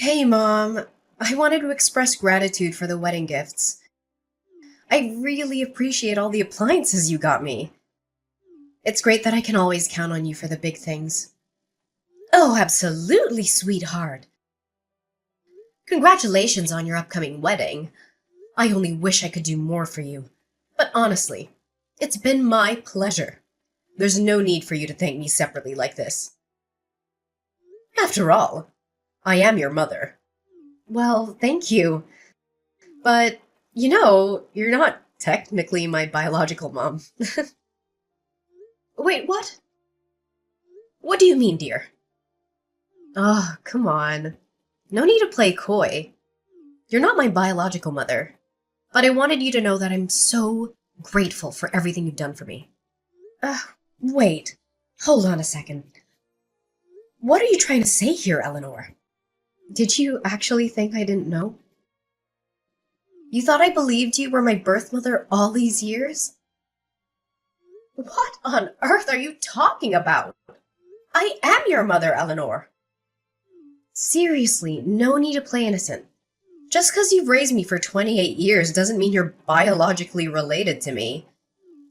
Hey, Mom. I wanted to express gratitude for the wedding gifts. I really appreciate all the appliances you got me. It's great that I can always count on you for the big things. Oh, absolutely, sweetheart. Congratulations on your upcoming wedding. I only wish I could do more for you. But honestly, it's been my pleasure. There's no need for you to thank me separately like this. After all, I am your mother. Well, thank you. But, you're not technically my biological mom. Wait, what? What do you mean, dear? Oh, come on. No need to play coy. You're not my biological mother. But I wanted you to know that I'm so grateful for everything you've done for me. Uh, Wait. Hold on a second. What are you trying to say here, Eleanor? Did you actually think I didn't know? You thought I believed you were my birth mother all these years? What on earth are you talking about? I am your mother, Eleanor. Seriously, no need to play innocent. Just because you've raised me for 28 years doesn't mean you're biologically related to me.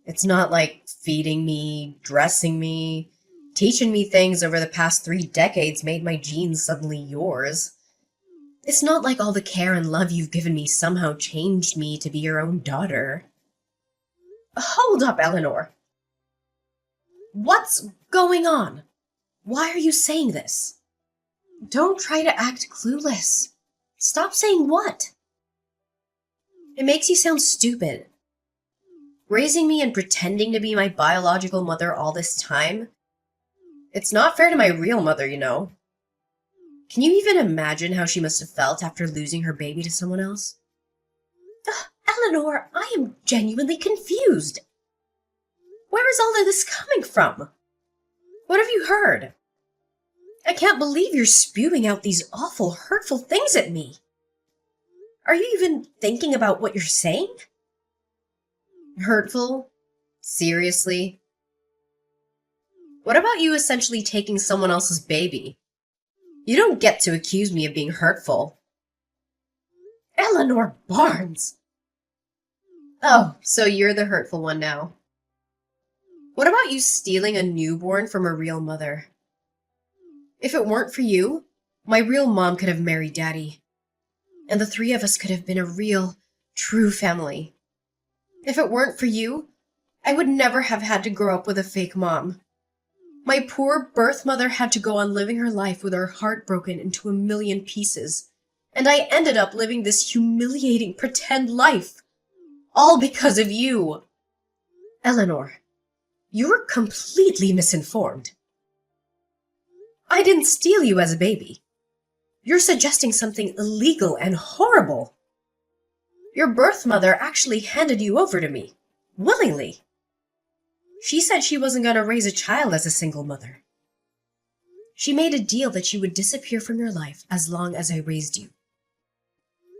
It's not like feeding me, dressing me, teaching me things over the past 3 decades made my genes suddenly yours. It's not like all the care and love you've given me somehow changed me to be your own daughter. Hold up, Eleanor. What's going on? Why are you saying this? Don't try to act clueless. Stop saying what? It makes you sound stupid. Raising me and pretending to be my biological mother all this time? It's not fair to my real mother, you know. Can you even imagine how she must have felt after losing her baby to someone else? Eleanor, I am genuinely confused. Where is all of this coming from? What have you heard? I can't believe you're spewing out these awful, hurtful things at me. Are you even thinking about what you're saying? Hurtful? Seriously? What about you essentially taking someone else's baby? You don't get to accuse me of being hurtful. Eleanor Barnes! Oh, so you're the hurtful one now. What about you stealing a newborn from a real mother? If it weren't for you, my real mom could have married Daddy. And the three of us could have been a real, true family. If it weren't for you, I would never have had to grow up with a fake mom. My poor birth mother had to go on living her life with her heart broken into a million pieces. And I ended up living this humiliating pretend life. All because of you. Eleanor, you were completely misinformed. I didn't steal you as a baby. You're suggesting something illegal and horrible. Your birth mother actually handed you over to me, willingly. She said she wasn't going to raise a child as a single mother. She made a deal that she would disappear from your life as long as I raised you.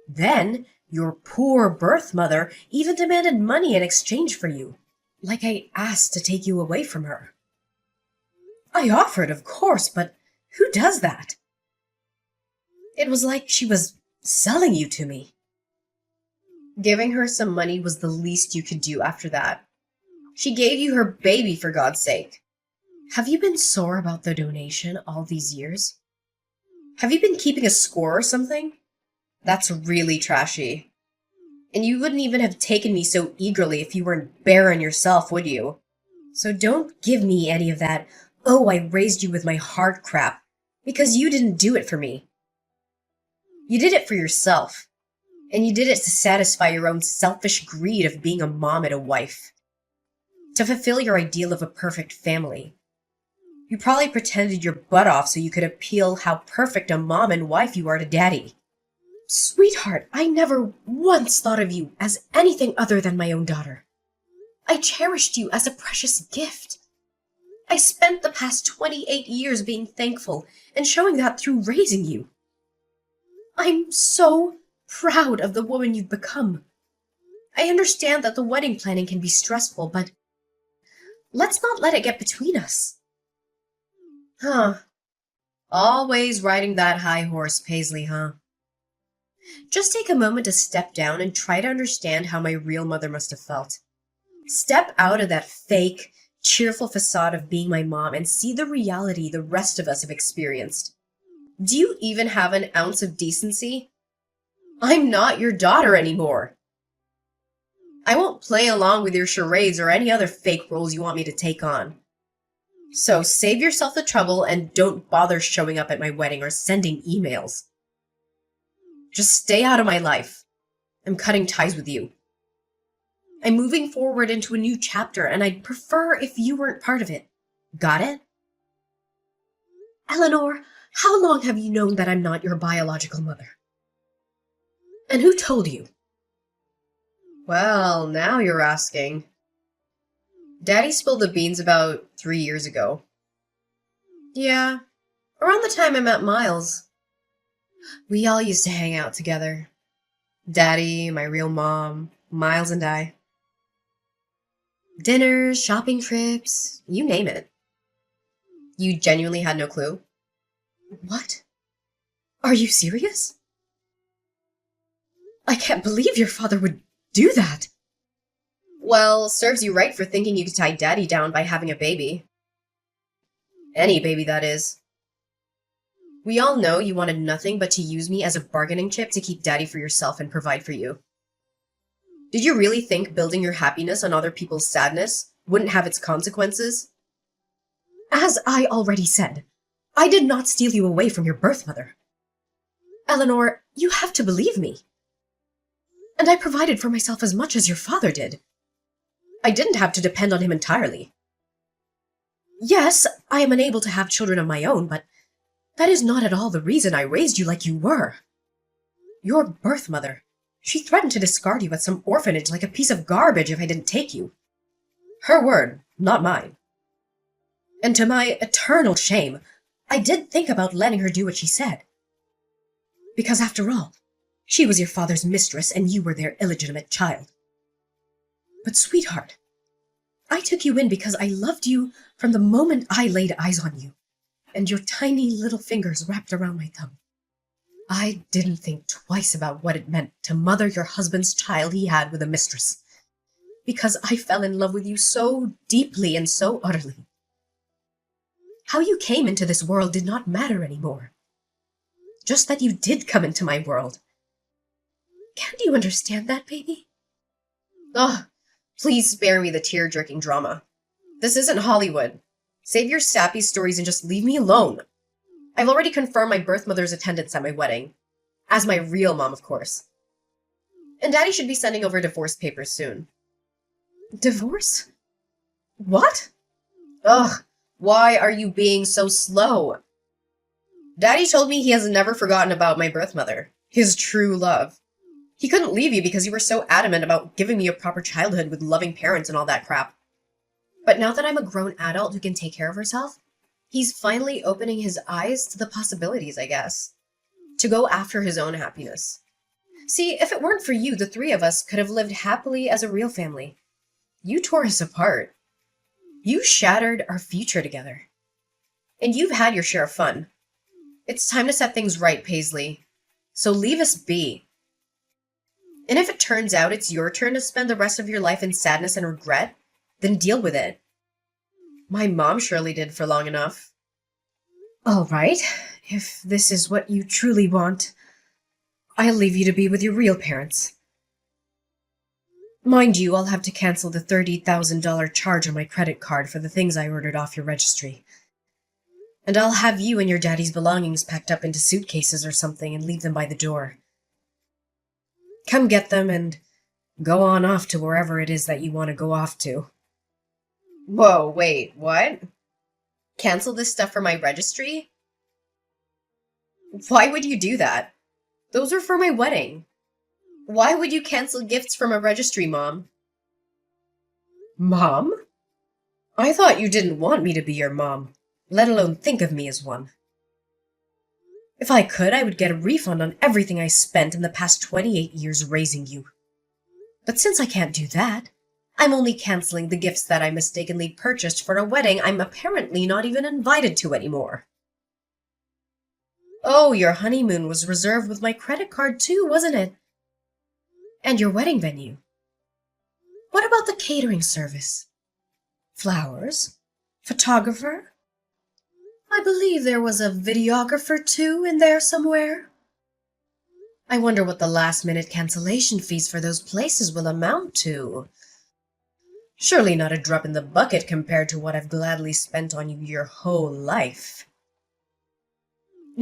Then, your poor birth mother even demanded money in exchange for you, like I asked to take you away from her. I offered, of course, but who does that? It was like she was selling you to me. Giving her some money was the least you could do after that. She gave you her baby, for God's sake. Have you been sore about the donation all these years? Have you been keeping a score or something? That's really trashy. And you wouldn't even have taken me so eagerly if you weren't barren yourself, would you? So don't give me any of that, oh, I raised you with my heart crap, because you didn't do it for me. You did it for yourself. And you did it to satisfy your own selfish greed of being a mom and a wife. To fulfill your ideal of a perfect family. You probably pretended your butt off so you could appeal how perfect a mom and wife you are to Daddy. Sweetheart, I never once thought of you as anything other than my own daughter. I cherished you as a precious gift. I spent the past 28 years being thankful and showing that through raising you. I'm so proud of the woman you've become. I understand that the wedding planning can be stressful, but let's not let it get between us. Huh. Always riding that high horse, Paisley, huh? Just take a moment to step down and try to understand how my real mother must have felt. Step out of that fake, cheerful facade of being my mom and see the reality the rest of us have experienced. Do you even have an ounce of decency? I'm not your daughter anymore. I won't play along with your charades or any other fake roles you want me to take on. So save yourself the trouble and don't bother showing up at my wedding or sending emails. Just stay out of my life. I'm cutting ties with you. I'm moving forward into a new chapter, and I'd prefer if you weren't part of it. Got it? Eleanor, how long have you known that I'm not your biological mother? And who told you? Well, now you're asking. Daddy spilled the beans about 3 years ago. Yeah, around the time I met Miles. We all used to hang out together. Daddy, my real mom, Miles and I. Dinners, shopping trips, you name it. You genuinely had no clue? What? Are you serious? I can't believe your father would do that. Well, serves you right for thinking you could tie Daddy down by having a baby. Any baby, that is. We all know you wanted nothing but to use me as a bargaining chip to keep Daddy for yourself and provide for you. Did you really think building your happiness on other people's sadness wouldn't have its consequences? As I already said, I did not steal you away from your birth mother. Eleanor, you have to believe me. And I provided for myself as much as your father did. I didn't have to depend on him entirely. Yes, I am unable to have children of my own, but that is not at all the reason I raised you like you were. Your birth mother, she threatened to discard you at some orphanage like a piece of garbage if I didn't take you. Her word, not mine. And to my eternal shame, I did think about letting her do what she said. Because after all, she was your father's mistress and you were their illegitimate child. But sweetheart, I took you in because I loved you from the moment I laid eyes on you, and your tiny little fingers wrapped around my thumb. I didn't think twice about what it meant to mother your husband's child he had with a mistress, because I fell in love with you so deeply and so utterly. How you came into this world did not matter anymore. Just that you did come into my world. Can't you understand that, baby? Ugh, please spare me the tear-jerking drama. This isn't Hollywood. Save your sappy stories and just leave me alone. I've already confirmed my birth mother's attendance at my wedding. As my real mom, of course. And Daddy should be sending over divorce papers soon. Divorce? What? Ugh, why are you being so slow? Daddy told me he has never forgotten about my birth mother, his true love. He couldn't leave you because you were so adamant about giving me a proper childhood with loving parents and all that crap. But now that I'm a grown adult who can take care of herself, he's finally opening his eyes to the possibilities, I guess. To go after his own happiness. See, if it weren't for you, the three of us could have lived happily as a real family. You tore us apart. You shattered our future together. And you've had your share of fun. It's time to set things right, Paisley. So leave us be. And if it turns out it's your turn to spend the rest of your life in sadness and regret, then deal with it. My mom surely did for long enough. All right, if this is what you truly want, I'll leave you to be with your real parents. Mind you, I'll have to cancel the $30,000 charge on my credit card for the things I ordered off your registry. And I'll have you and your daddy's belongings packed up into suitcases or something and leave them by the door. Come get them and go on off to wherever it is that you want to go off to. Whoa, wait, what? Cancel this stuff for my registry? Why would you do that? Those are for my wedding. Why would you cancel gifts from a registry, Mom? Mom? I thought you didn't want me to be your mom, let alone think of me as one. If I could, I would get a refund on everything I spent in the past 28 years raising you. But since I can't do that, I'm only canceling the gifts that I mistakenly purchased for a wedding I'm apparently not even invited to anymore. Oh, your honeymoon was reserved with my credit card too, wasn't it? And your wedding venue. What about the catering service? Flowers? Photographer? I believe there was a videographer too in there somewhere. I wonder what the last-minute cancellation fees for those places will amount to. Surely not a drop in the bucket compared to what I've gladly spent on you your whole life.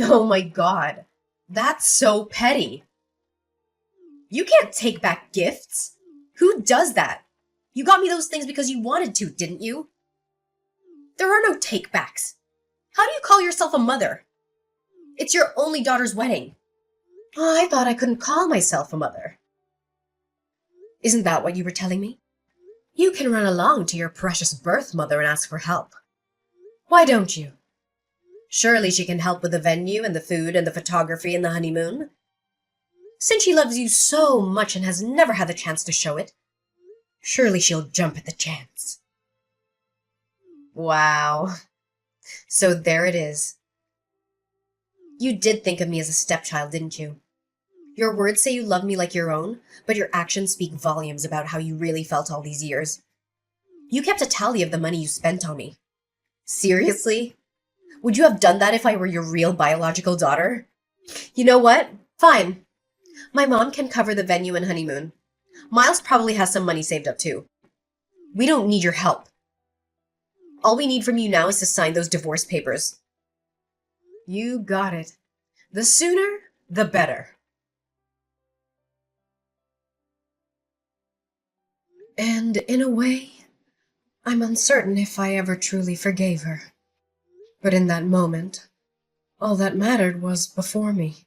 Oh my God, that's so petty. You can't take back gifts. Who does that? You got me those things because you wanted to, didn't you? There are no take-backs. How do you call yourself a mother? It's your only daughter's wedding. Oh, I thought I couldn't call myself a mother. Isn't that what you were telling me? You can run along to your precious birth mother and ask for help. Why don't you? Surely she can help with the venue and the food and the photography and the honeymoon. Since she loves you so much and has never had the chance to show it, surely she'll jump at the chance. Wow. So there it is. You did think of me as a stepchild, didn't you? Your words say you love me like your own, but your actions speak volumes about how you really felt all these years. You kept a tally of the money you spent on me. Seriously? Would you have done that if I were your real biological daughter? You know what? Fine. My mom can cover the venue and honeymoon. Miles probably has some money saved up too. We don't need your help. All we need from you now is to sign those divorce papers. You got it. The sooner, the better. And in a way, I'm uncertain if I ever truly forgave her. But in that moment, all that mattered was before me.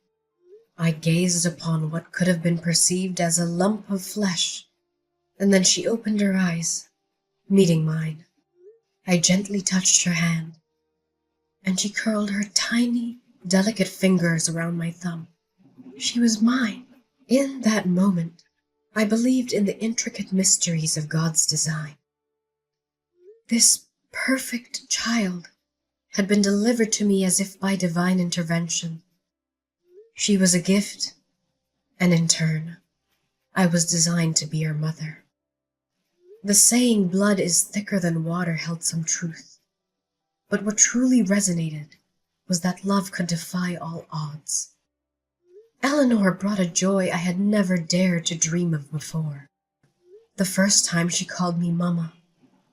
I gazed upon what could have been perceived as a lump of flesh, and then she opened her eyes, meeting mine. I gently touched her hand, and she curled her tiny, delicate fingers around my thumb. She was mine. In that moment, I believed in the intricate mysteries of God's design. This perfect child had been delivered to me as if by divine intervention. She was a gift, and in turn, I was designed to be her mother. The saying, blood is thicker than water, held some truth. But what truly resonated was that love could defy all odds. Eleanor brought a joy I had never dared to dream of before. The first time she called me Mama,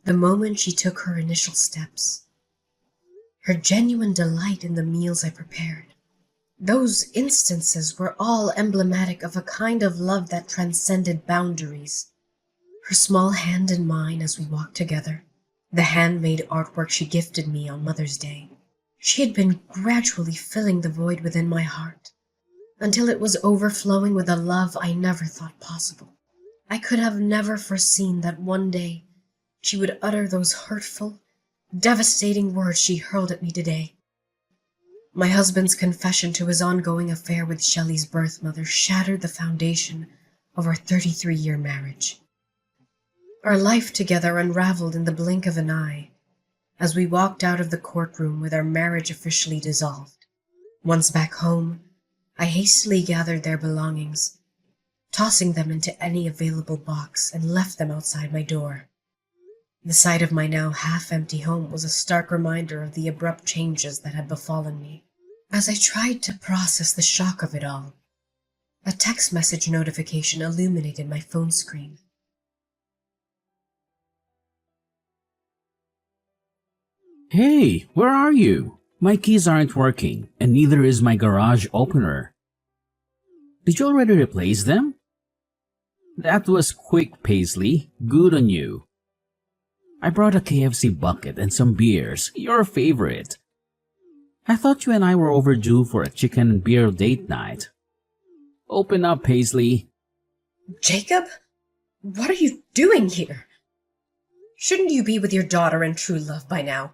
the moment she took her initial steps. Her genuine delight in the meals I prepared. Those instances were all emblematic of a kind of love that transcended boundaries. Her small hand in mine as we walked together, the handmade artwork she gifted me on Mother's Day. She had been gradually filling the void within my heart, until it was overflowing with a love I never thought possible. I could have never foreseen that one day she would utter those hurtful, devastating words she hurled at me today. My husband's confession to his ongoing affair with Shelley's birth mother shattered the foundation of our 33-year marriage. Our life together unraveled in the blink of an eye as we walked out of the courtroom with our marriage officially dissolved. Once back home, I hastily gathered their belongings, tossing them into any available box, and left them outside my door. The sight of my now half-empty home was a stark reminder of the abrupt changes that had befallen me. As I tried to process the shock of it all, a text message notification illuminated my phone screen. Hey, where are you? My keys aren't working, and neither is my garage opener. Did you already replace them? That was quick, Paisley. Good on you. I brought a KFC bucket and some beers, your favorite. I thought you and I were overdue for a chicken and beer date night. Open up, Paisley. Jacob? What are you doing here? Shouldn't you be with your daughter and true love by now?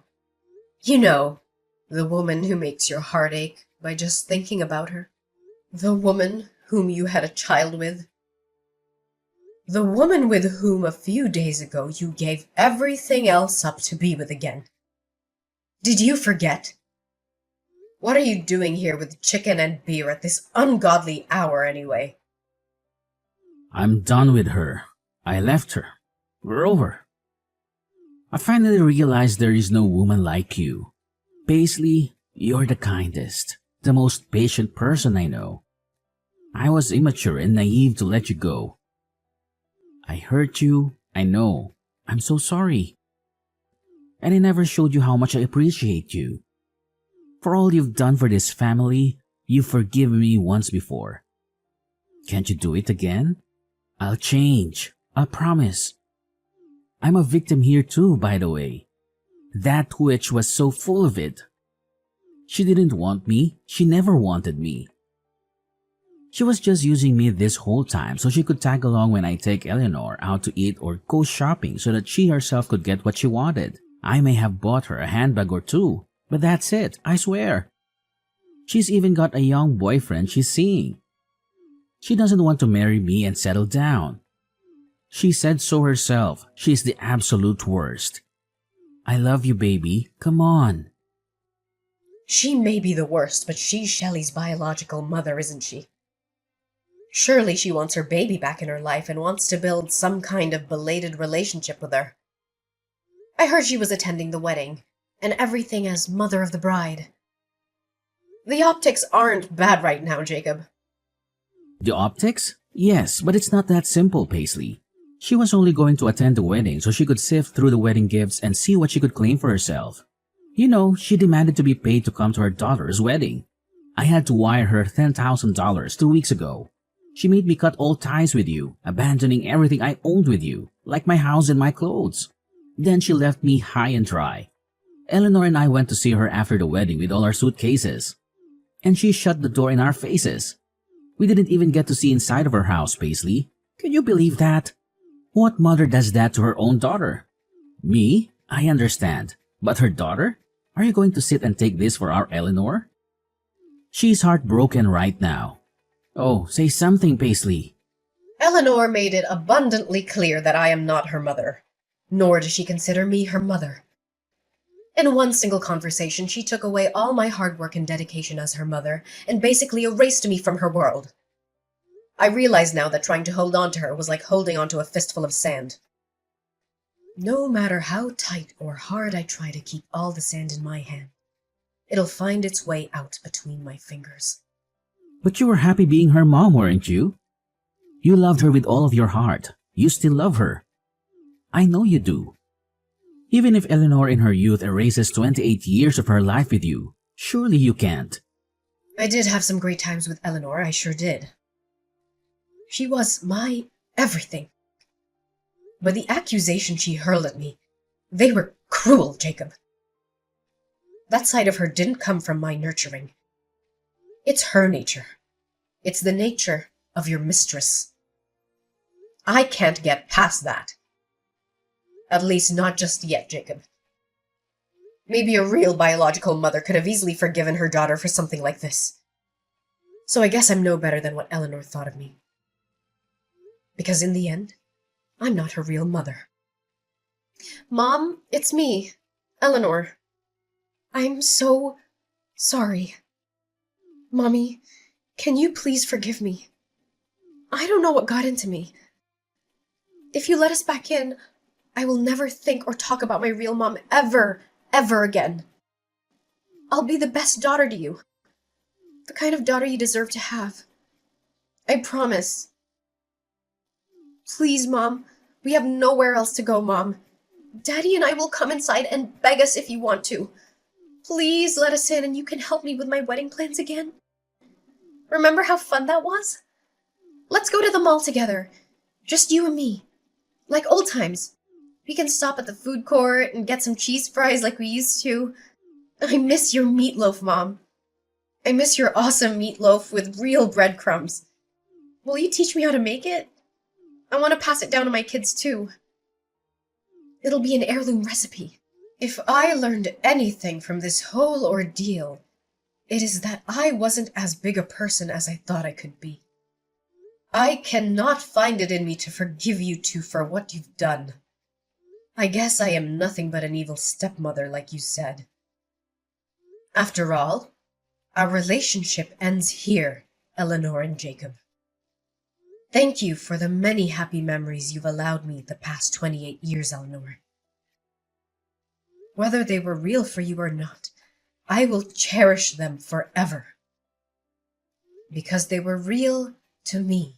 You know, the woman who makes your heart ache by just thinking about her. The woman whom you had a child with. The woman with whom a few days ago you gave everything else up to be with again. Did you forget? What are you doing here with chicken and beer at this ungodly hour anyway? I'm done with her. I left her. We're over. I finally realized there is no woman like you. Paisley, you're the kindest, the most patient person I know. I was immature and naive to let you go. I hurt you, I know. I'm so sorry. And I never showed you how much I appreciate you. For all you've done for this family, you've forgiven me once before. Can't you do it again? I'll change. I promise. I'm a victim here too, by the way. That witch was so full of it. She didn't want me. She never wanted me. She was just using me this whole time so she could tag along when I take Eleanor out to eat or go shopping so that she herself could get what she wanted. I may have bought her a handbag or two, but that's it, I swear. She's even got a young boyfriend she's seeing. She doesn't want to marry me and settle down. She said so herself. She's the absolute worst. I love you, baby. Come on. She may be the worst, but she's Shelley's biological mother, isn't she? Surely she wants her baby back in her life and wants to build some kind of belated relationship with her. I heard she was attending the wedding, and everything as mother of the bride. The optics aren't bad right now, Jacob. The optics? Yes, but it's not that simple, Paisley. She was only going to attend the wedding so she could sift through the wedding gifts and see what she could claim for herself. You know, she demanded to be paid to come to her daughter's wedding. I had to wire her $10,000 2 weeks ago. She made me cut all ties with you, abandoning everything I owned with you, like my house and my clothes. Then she left me high and dry. Eleanor and I went to see her after the wedding with all our suitcases. And she shut the door in our faces. We didn't even get to see inside of her house, Paisley. Can you believe that? What mother does that to her own daughter? Me? I understand. But her daughter? Are you going to sit and take this for our Eleanor? She's heartbroken right now. Oh, say something, Paisley. Eleanor made it abundantly clear that I am not her mother, nor does she consider me her mother. In one single conversation, she took away all my hard work and dedication as her mother and basically erased me from her world. I realize now that trying to hold on to her was like holding onto a fistful of sand. No matter how tight or hard I try to keep all the sand in my hand, it'll find its way out between my fingers. But you were happy being her mom, weren't you? You loved her with all of your heart. You still love her. I know you do. Even if Eleanor in her youth erases 28 years of her life with you, surely you can't. I did have some great times with Eleanor, I sure did. She was my everything. But the accusations she hurled at me, they were cruel, Jacob. That side of her didn't come from my nurturing. It's her nature. It's the nature of your mistress. I can't get past that. At least not just yet, Jacob. Maybe a real biological mother could have easily forgiven her daughter for something like this. So I guess I'm no better than what Eleanor thought of me. Because in the end, I'm not her real mother. Mom, it's me, Eleanor. I'm so sorry. Mommy, can you please forgive me? I don't know what got into me. If you let us back in, I will never think or talk about my real mom ever again. I'll be the best daughter to you. The kind of daughter you deserve to have. I promise. Please, Mom. We have nowhere else to go, Mom. Daddy and I will come inside and beg us if you want to. Please let us in and you can help me with my wedding plans again. Remember how fun that was? Let's go to the mall together. Just you and me. Like old times. We can stop at the food court and get some cheese fries like we used to. I miss your meatloaf, Mom. I miss your awesome meatloaf with real breadcrumbs. Will you teach me how to make it? I want to pass it down to my kids too. It'll be an heirloom recipe. If I learned anything from this whole ordeal, it is that I wasn't as big a person as I thought I could be. I cannot find it in me to forgive you two for what you've done. I guess I am nothing but an evil stepmother, like you said. After all, Our relationship ends here, Eleanor and Jacob. Thank you for the many happy memories you've allowed me the past 28 years, Eleanor. Whether they were real for you or not, I will cherish them forever. Because they were real to me.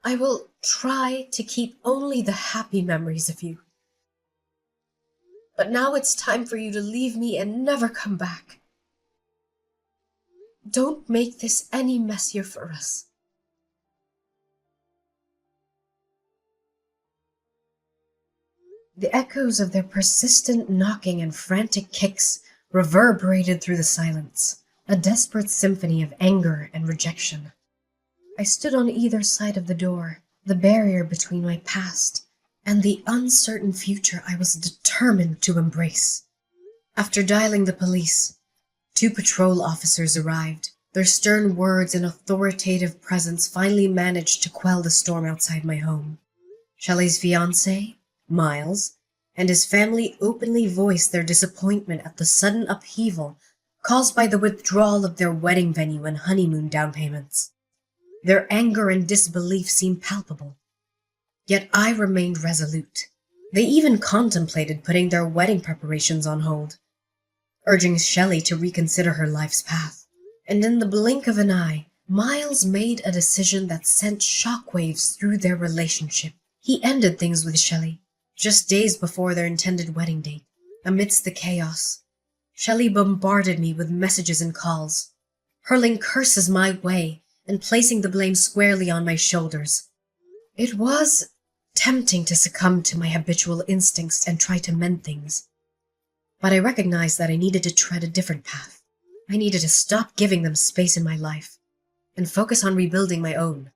I will try to keep only the happy memories of you. But now it's time for you to leave me and never come back. Don't make this any messier for us. The echoes of their persistent knocking and frantic kicks reverberated through the silence, a desperate symphony of anger and rejection. I stood on either side of the door, the barrier between my past and the uncertain future I was determined to embrace. After dialing the police, 2 patrol officers arrived. Their stern words and authoritative presence finally managed to quell the storm outside my home. Shelley's fiancé, Miles, and his family openly voiced their disappointment at the sudden upheaval caused by the withdrawal of their wedding venue and honeymoon down payments. Their anger and disbelief seemed palpable. Yet I remained resolute. They even contemplated putting their wedding preparations on hold, urging Shelley to reconsider her life's path. And in the blink of an eye, Miles made a decision that sent shockwaves through their relationship. He ended things with Shelley, just days before their intended wedding date. Amidst the chaos, Shelley bombarded me with messages and calls, hurling curses my way and placing the blame squarely on my shoulders. It was tempting to succumb to my habitual instincts and try to mend things. But I recognized that I needed to tread a different path. I needed to stop giving them space in my life and focus on rebuilding my own.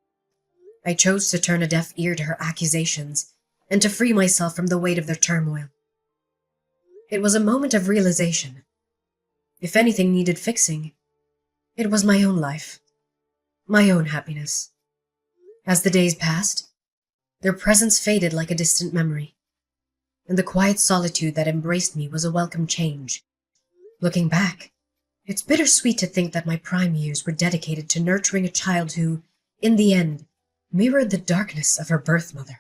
I chose to turn a deaf ear to her accusations and to free myself from the weight of their turmoil. It was a moment of realization. If anything needed fixing, it was my own life, my own happiness. As the days passed, their presence faded like a distant memory, and the quiet solitude that embraced me was a welcome change. Looking back, it's bittersweet to think that my prime years were dedicated to nurturing a child who, in the end, mirrored the darkness of her birth mother.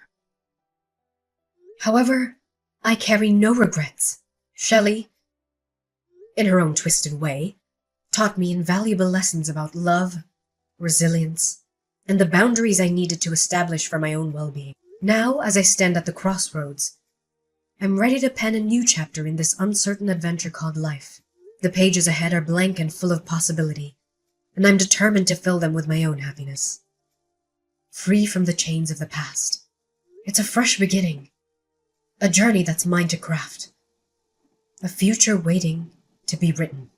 However, I carry no regrets. Shelley, in her own twisted way, taught me invaluable lessons about love, resilience, and the boundaries I needed to establish for my own well-being. Now, as I stand at the crossroads, I'm ready to pen a new chapter in this uncertain adventure called life. The pages ahead are blank and full of possibility, and I'm determined to fill them with my own happiness. Free from the chains of the past. It's a fresh beginning, a journey that's mine to craft, a future waiting to be written.